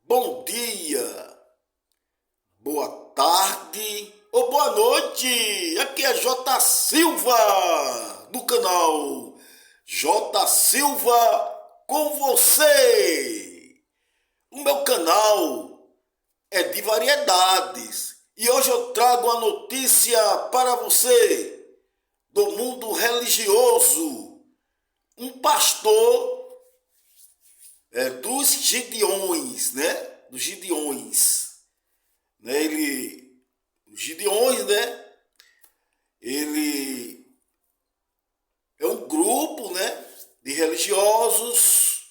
bom dia, boa tarde ou boa noite. Aqui é J. Silva, do canal J. Silva com você. O meu canal é de variedades e hoje eu trago a notícia para você do mundo religioso. Um pastor dos Gideões, né? Dos Gideões, né? Os Gideões, né? Ele é um grupo, né? De religiosos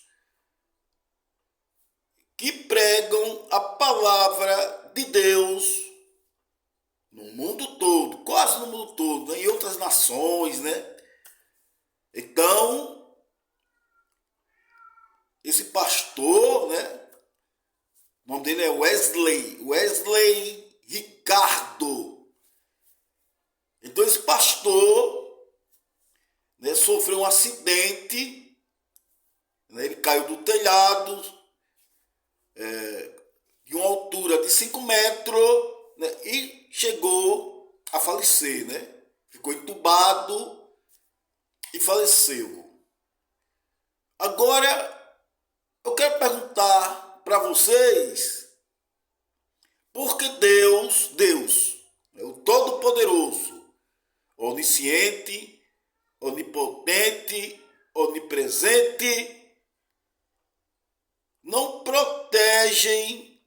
que pregam a palavra de Deus no mundo todo, quase no mundo todo, né? Em outras nações, né? Então, esse pastor, né? O nome dele é Wesley Ricardo. Então esse pastor, né, sofreu um acidente, né, ele caiu do telhado de uma altura de 5 metros, né, e chegou a falecer, né? Ficou entubado e faleceu. Agora eu quero perguntar para vocês por que Deus, é o Todo-Poderoso, onisciente, onipotente, onipresente, não protegem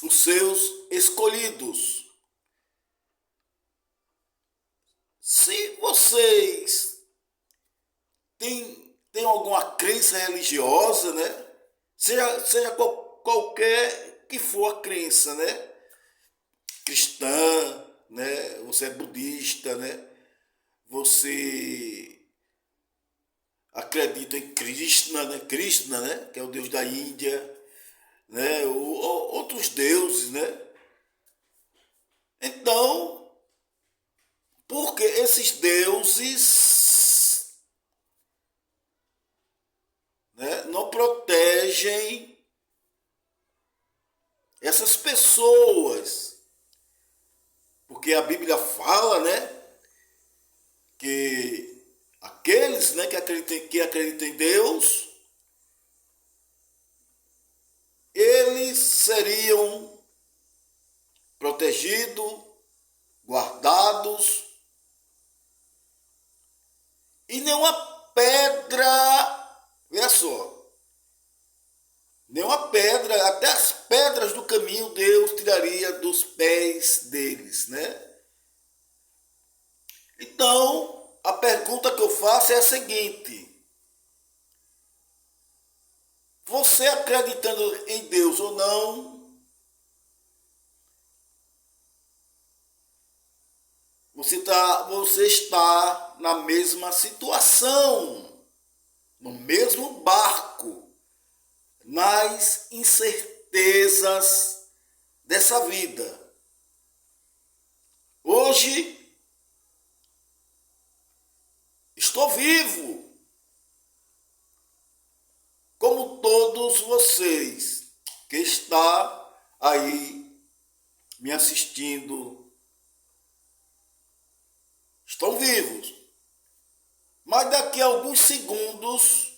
os seus escolhidos. Se vocês têm alguma crença religiosa, né? Seja qualquer que for a crença, né? Cristã, né? Você é budista, né? Você acredita em Krishna, né? Krishna, né? Que é o deus da Índia, né? Outros deuses, né? Então, porque esses deuses, né, não protegem essas pessoas? Porque a Bíblia fala, né, que aqueles, né, que acreditam em Deus, eles seriam protegidos, guardados, e nenhuma pedra, olha só, nenhuma pedra, até as pedras do caminho Deus tiraria dos pés deles, né? Então, a pergunta que eu faço é a seguinte: você acreditando em Deus ou não, você está na mesma situação, no mesmo barco, nas incertezas dessa vida. Hoje, estou vivo, como todos vocês que está aí me assistindo estão vivos. Mas daqui a alguns segundos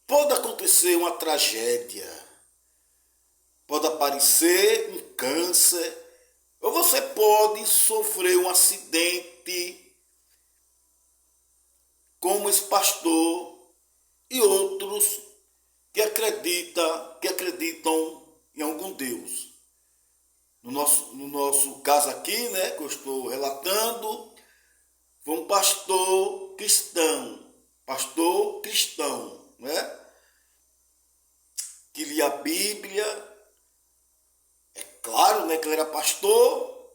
pode acontecer uma tragédia, pode aparecer um câncer, ou você pode sofrer um acidente, como esse pastor e outros que acreditam em algum Deus. No nosso caso aqui, né, que eu estou relatando, foi um pastor cristão, né, que lia a Bíblia, é claro, né, que ele era pastor,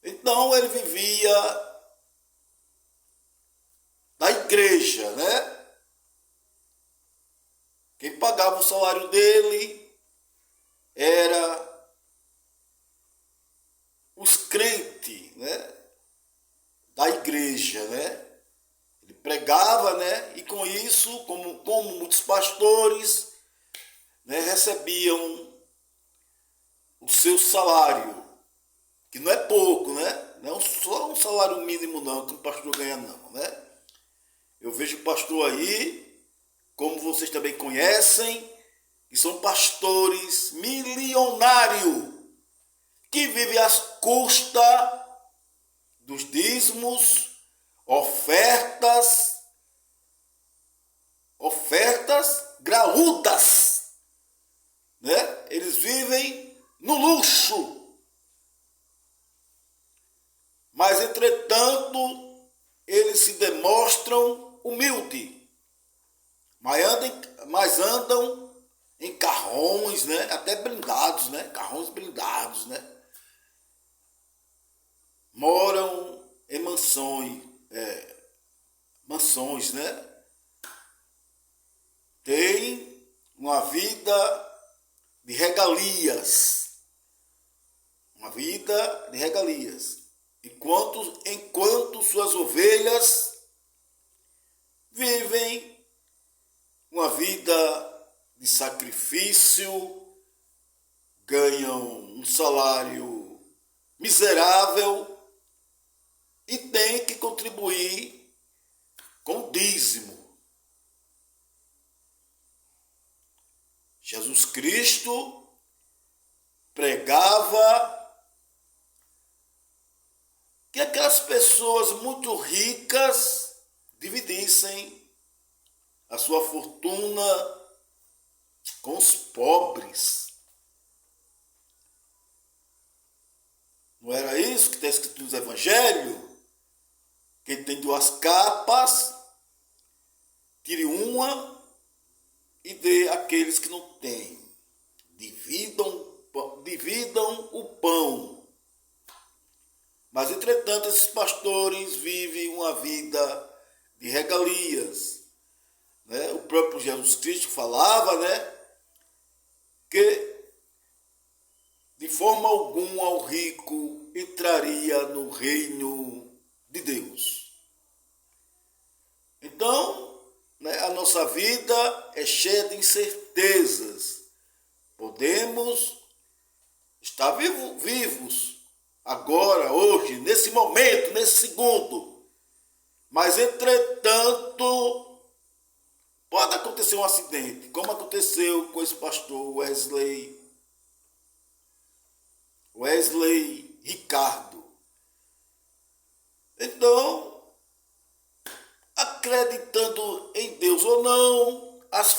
então ele vivia da igreja, né? Quem pagava o salário dele era os crentes, né, da igreja, né? Ele pregava, né? E com isso, como muitos pastores, né, recebiam o seu salário, que não é pouco, né? Não é só um salário mínimo não, que o pastor ganha não, né? Eu vejo pastor aí, como vocês também conhecem, que são pastores milionários, que vivem às custas dos dízimos, ofertas graúdas, né? Eles vivem no luxo, mas entretanto eles se demonstram humildes, mas andam em carrões, né? Até blindados, né? Carrões blindados, né? Moram em mansões, né? Tem uma vida de regalias, enquanto suas ovelhas vivem uma vida de sacrifício, ganham um salário miserável e têm que contribuir com dízimo. Jesus Cristo pregava que aquelas pessoas muito ricas dividissem a sua fortuna com os pobres. Não era isso que está escrito nos evangelhos? Quem tem duas capas, tire uma e dê àqueles que não têm. Dividam o pão. Mas, entretanto, esses pastores vivem uma vida de regalias. Né? O próprio Jesus Cristo falava, né, que de forma alguma o rico entraria no reino de Deus. Então, né, a nossa vida é cheia de incertezas. Podemos estar vivos agora, hoje, nesse momento, nesse segundo. Mas, entretanto, pode acontecer um acidente, como aconteceu com esse pastor Wesley Ricardo. Então, acreditando em Deus ou não, as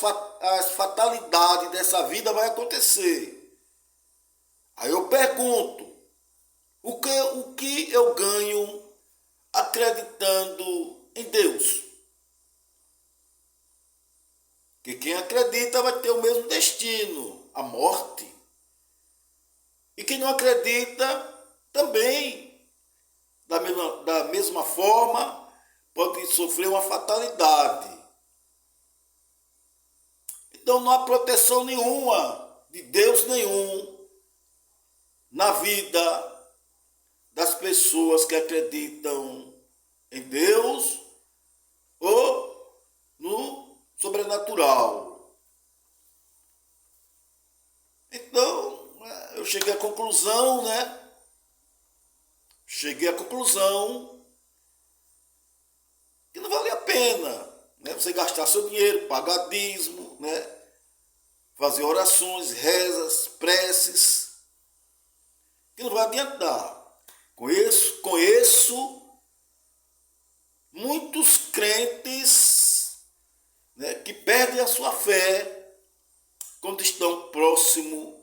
fatalidades dessa vida vai acontecer. Aí eu pergunto, o que eu ganho acreditando em Deus? Que quem acredita vai ter o mesmo destino, a morte. E quem não acredita também, da mesma forma, pode sofrer uma fatalidade. Então não há proteção nenhuma, de Deus nenhum, na vida das pessoas que acreditam em Deus ou no sobrenatural. Então, eu cheguei à conclusão, né? Que não vale a pena, né? Você gastar seu dinheiro, pagar dízimo, né? Fazer orações, rezas, preces, que não vai adiantar. Conheço muitos crentes, né, que perdem a sua fé quando estão próximos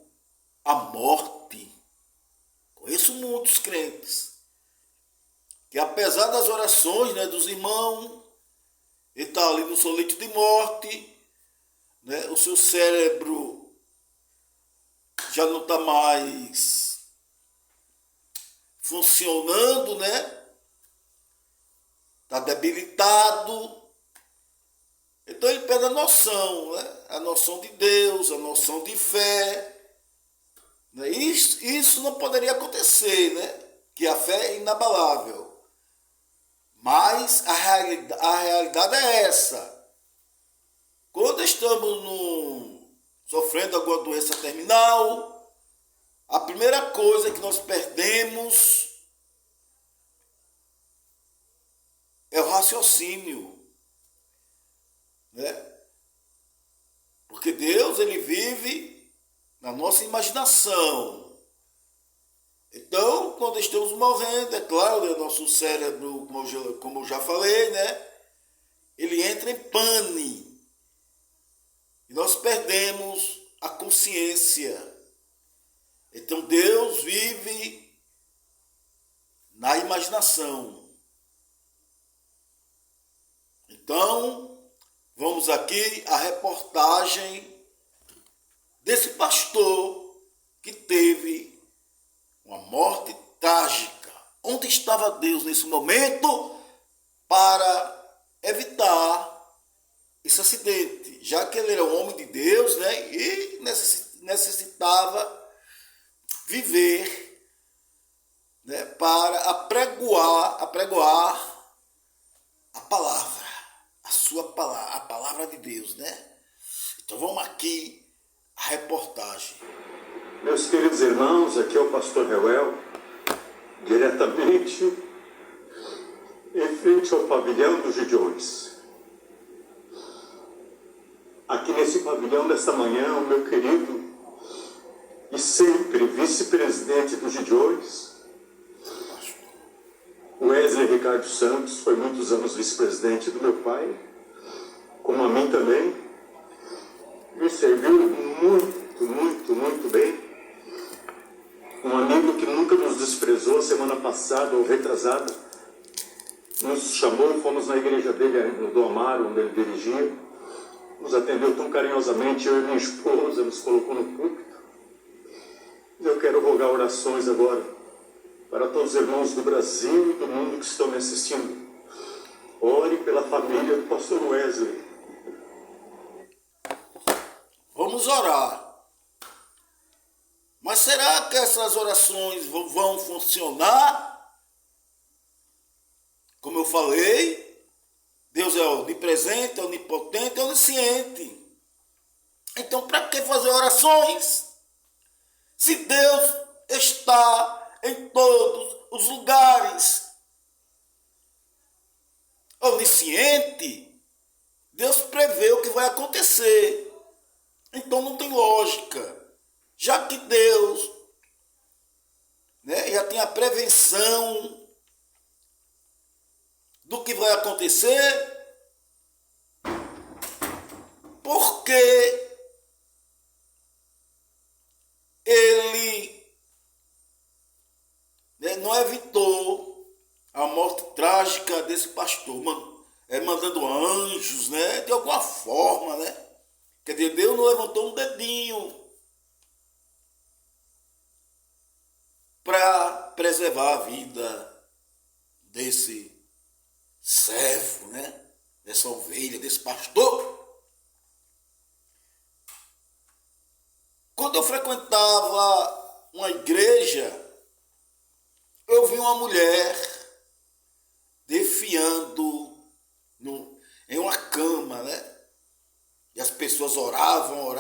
à morte. Conheço muitos crentes que, apesar das orações, né, dos irmãos, ele está ali no seu leito de morte, né, o seu cérebro já não está mais funcionando, né? Está debilitado. Então ele perde a noção, né? A noção de Deus, a noção de fé. Né? Isso não poderia acontecer, né? Que a fé é inabalável. Mas a realidade é essa. Quando estamos num sofrendo alguma doença terminal, a primeira coisa que nós perdemos é o raciocínio, né? Porque Deus, ele vive na nossa imaginação. Então, quando estamos morrendo, é claro, né, nosso cérebro, como eu já falei, né, ele entra em pane. E nós perdemos a consciência. Então, Deus vive na imaginação. Então, vamos aqui à reportagem desse pastor que teve uma morte trágica. Onde estava Deus nesse momento para evitar esse acidente? Já que ele era um homem de Deus, né, e necessitava viver, né, para apregoar a palavra, a sua palavra, a palavra de Deus, né? Então vamos aqui à reportagem. Meus queridos irmãos, aqui é o pastor Reuel, diretamente em frente ao pavilhão dos Gideões. Aqui nesse pavilhão, nesta manhã, o meu querido e sempre vice-presidente dos Gideões, Wesley Ricardo Santos, foi muitos anos vice-presidente do meu pai, como a mim também, me serviu muito bem. Um amigo que nunca nos desprezou, semana passada ou retrasada, nos chamou, fomos na igreja dele, do Amaro, onde ele dirigia, nos atendeu tão carinhosamente, eu e minha esposa, nos colocou no púlpito. Eu quero rogar orações agora para todos os irmãos do Brasil e do mundo que estão me assistindo. Ore pela família do pastor Wesley. Vamos orar. Mas será que essas orações vão funcionar? Como eu falei, Deus é onipresente, onipotente, onisciente. Então, para que fazer orações? Se Deus está em todos os lugares. Onisciente, Deus prevê o que vai acontecer. Então não tem lógica. Já que Deus, né, já tem a prevenção do que vai acontecer, por que ele, né, não evitou a morte trágica desse pastor, mandando anjos, né, de alguma forma, né? Quer dizer, Deus não levantou um dedinho para preservar a vida desse servo, né? Dessa ovelha, desse pastor. Quando eu frequentava uma igreja, eu vi uma mulher defiando em uma cama, né? E as pessoas oravam,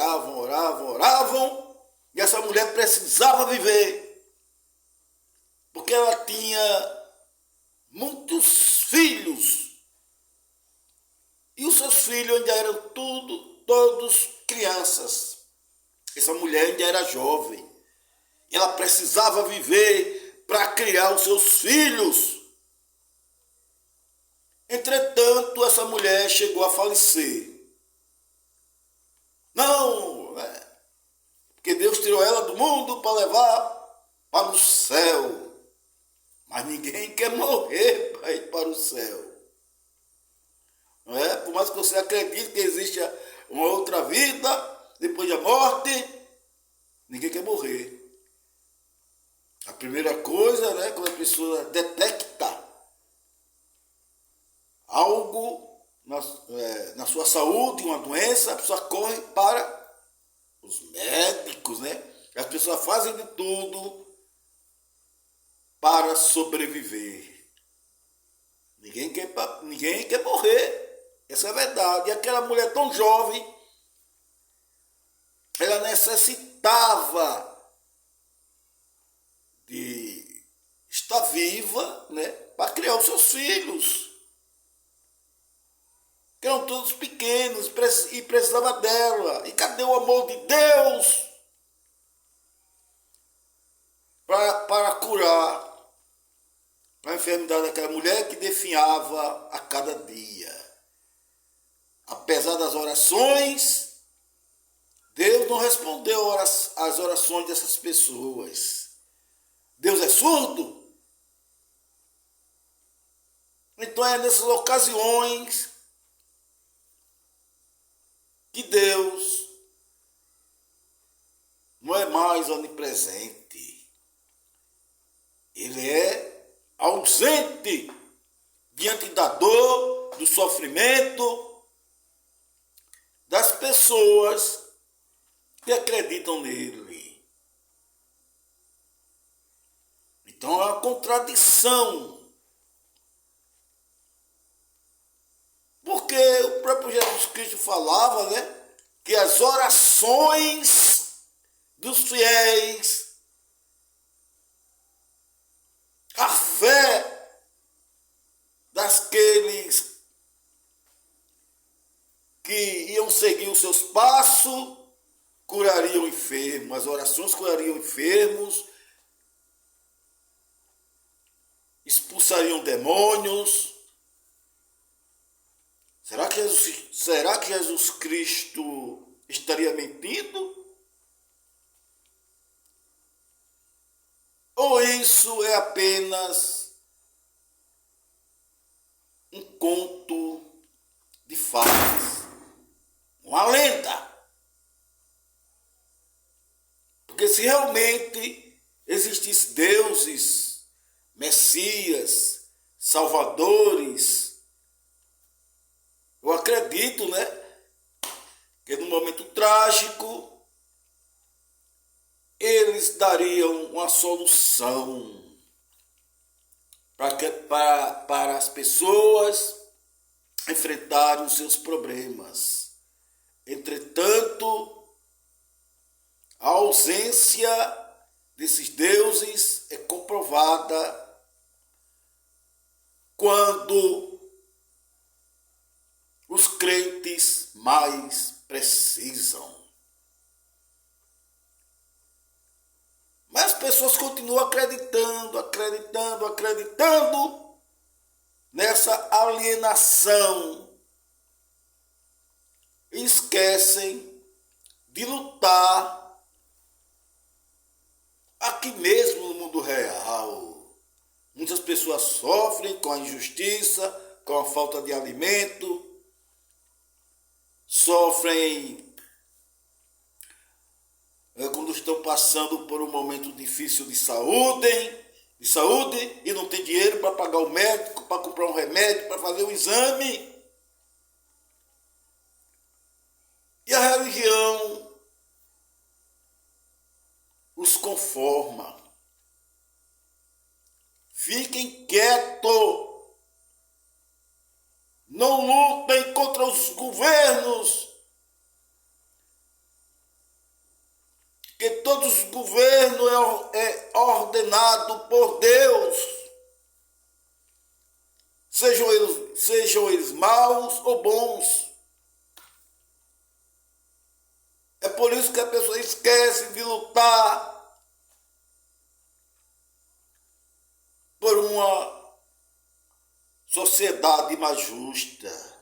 e essa mulher precisava viver. Porque ela tinha muitos filhos. E os seus filhos ainda eram todos crianças. Essa mulher ainda era jovem. E ela precisava viver para criar os seus filhos. Entretanto, essa mulher chegou a falecer. Não, né? Porque Deus tirou ela do mundo para levar para o céu. Mas ninguém quer morrer para ir para o céu. Não é? Por mais que você acredite que existe uma outra vida depois da morte, ninguém quer morrer. A primeira coisa, né, quando a pessoa detecta algo na sua saúde, uma doença, a pessoa corre para os médicos, né? As pessoas fazem de tudo para sobreviver. Ninguém quer morrer. Essa é a verdade. E aquela mulher tão jovem, ela necessitava de estar viva, né, para criar os seus filhos, que eram todos pequenos e precisava dela. E cadê o amor de Deus para curar a enfermidade daquela mulher que definhava a cada dia? Apesar das orações, Deus não respondeu às orações dessas pessoas. Deus é surdo? Então é nessas ocasiões que Deus não é mais onipresente. Ele é ausente diante da dor, do sofrimento das pessoas que acreditam nele. Então é uma contradição. Porque o próprio Jesus Cristo falava, né, que as orações dos fiéis, a fé daqueles que iam seguir os seus passos, curariam enfermos. As orações curariam enfermos, expulsariam demônios. Será que Jesus Cristo estaria mentindo? Ou isso é apenas um conto de fadas, uma lenda? Porque se realmente existissem deuses, messias, salvadores, eu acredito, né, que no momento trágico eles dariam uma solução para as pessoas enfrentarem os seus problemas. Entretanto, a ausência desses deuses é comprovada quando os crentes mais precisam. Mas as pessoas continuam acreditando nessa alienação e esquecem de lutar aqui mesmo no mundo real. Muitas pessoas sofrem com a injustiça, com a falta de alimento, sofrem quando estão passando por um momento difícil de saúde e não tem dinheiro para pagar o médico, para comprar um remédio, para fazer um exame. E a religião os conforma. Fiquem quietos. Não lutem contra os governos, que todos os governos é ordenado por Deus, sejam eles maus ou bons. É por isso que a pessoa esquece de lutar por uma sociedade mais justa,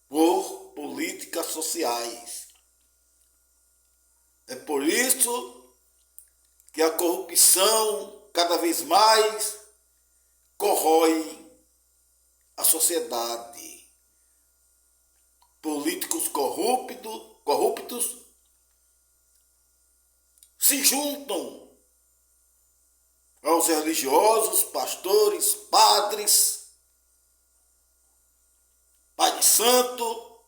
por políticas sociais. É por isso que a corrupção cada vez mais corrói a sociedade. Políticos corruptos se juntam aos religiosos, pastores, padres, Pai de Santo,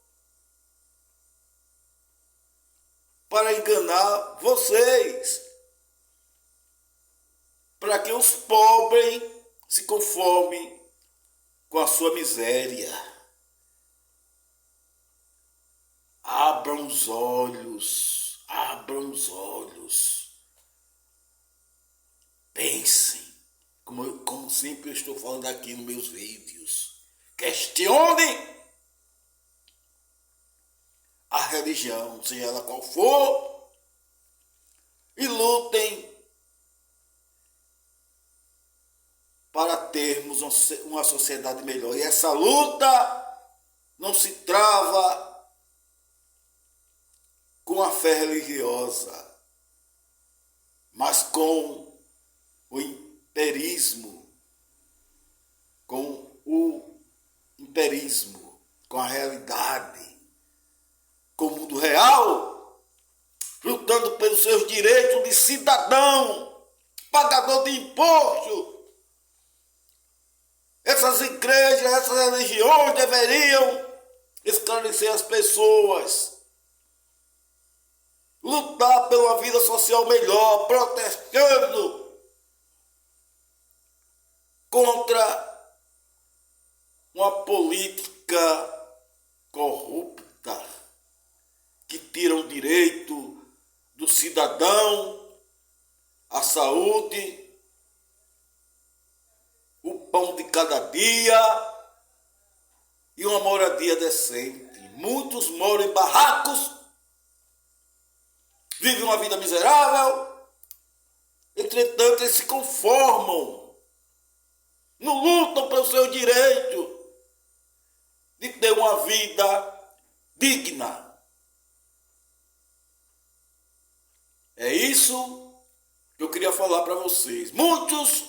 para enganar vocês, para que os pobres se conformem com a sua miséria. Abram os olhos, abram os olhos. Pensem, como sempre eu estou falando aqui nos meus vídeos. Questionem a religião, seja ela qual for, e lutem para termos uma sociedade melhor. E essa luta não se trava com a fé religiosa, mas com o imperismo, com a realidade, com o mundo real, lutando pelos seus direitos de cidadão, pagador de imposto. Essas igrejas, essas religiões deveriam esclarecer as pessoas, lutar pela vida social melhor, protestando contra uma política corrupta que tira o direito do cidadão, a saúde, o pão de cada dia e uma moradia decente. Muitos moram em barracos, vivem uma vida miserável, entretanto eles se conformam, não lutam pelo seu direito de ter uma vida digna. É isso que eu queria falar para vocês. Muitos,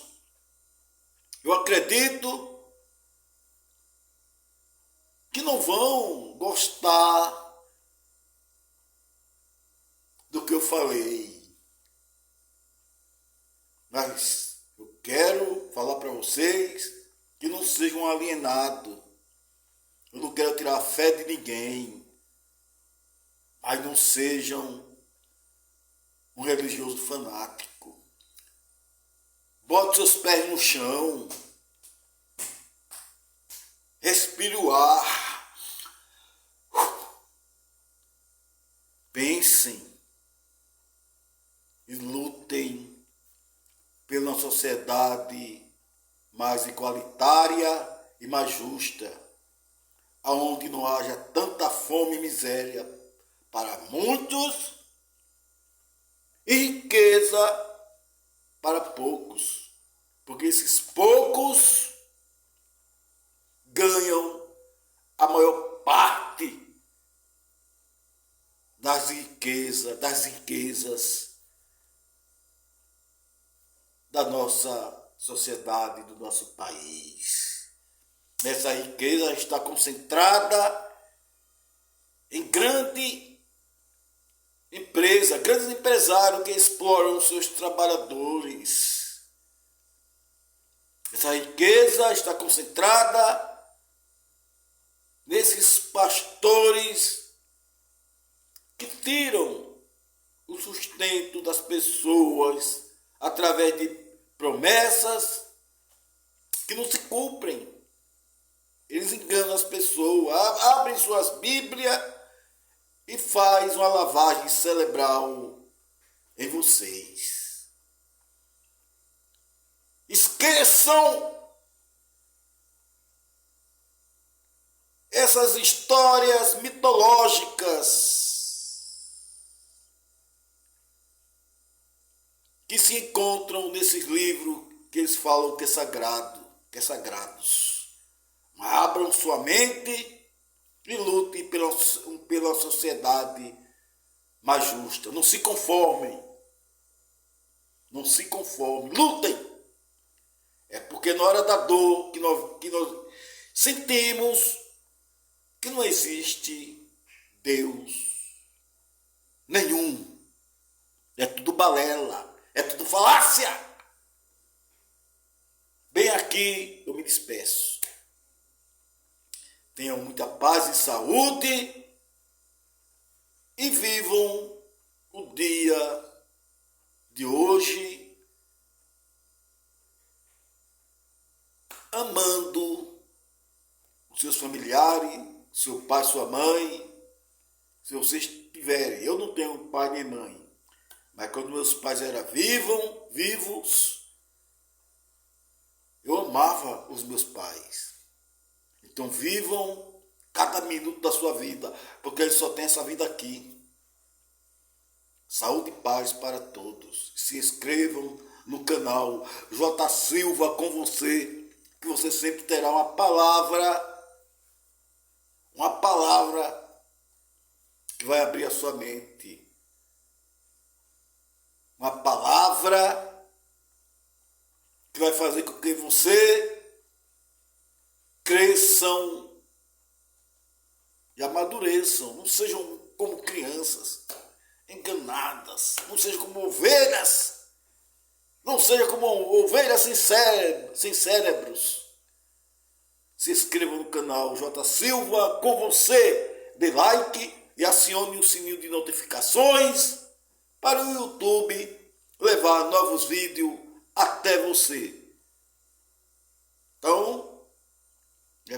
eu acredito, que não vão gostar do que eu falei. Mas eu quero falar para vocês que não sejam alienados. Eu não quero tirar a fé de ninguém. Mas não sejam um religioso fanático. Bote seus pés no chão. Respire o ar. Pensem e lutem pela sociedade mais igualitária e mais justa, aonde não haja tanta fome e miséria para muitos e riqueza para poucos, porque esses poucos ganham a maior parte das riquezas da nossa sociedade, do nosso país. Essa riqueza está concentrada em grande empresa, grandes empresários que exploram os seus trabalhadores. Essa riqueza está concentrada nesses pastores que tiram o sustento das pessoas através de promessas que não se cumprem. Eles enganam as pessoas, abrem suas Bíblias e faz uma lavagem cerebral em vocês. Esqueçam essas histórias mitológicas que se encontram nesses livros que eles falam que é sagrado, que é sagrados. Abram sua mente e lutem pela sociedade mais justa. Não se conformem. Não se conformem. Lutem. É porque na hora da dor que nós sentimos que não existe Deus nenhum. É tudo balela. É tudo falácia. Bem aqui eu me despeço. Tenham muita paz e saúde e vivam o dia de hoje amando os seus familiares, seu pai, sua mãe, Se vocês tiverem, eu não tenho pai nem mãe, mas quando meus pais eram vivos, eu amava os meus pais. Então vivam cada minuto da sua vida, porque eles só têm essa vida aqui. Saúde e paz para todos. Se inscrevam no canal J. Silva com você, que você sempre terá uma palavra que vai abrir a sua mente. Uma palavra que vai fazer com que você cresçam e amadureçam. Não sejam como crianças enganadas. Não sejam como ovelhas. Não sejam como ovelhas sem cérebros. Se inscreva no canal J. Silva com você. Dê like e acione o sininho de notificações para o YouTube levar novos vídeos até você. Então,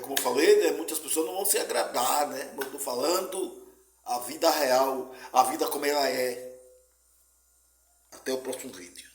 como eu falei, né, muitas pessoas não vão se agradar, né? Eu estou falando a vida real, a vida como ela é. Até o próximo vídeo.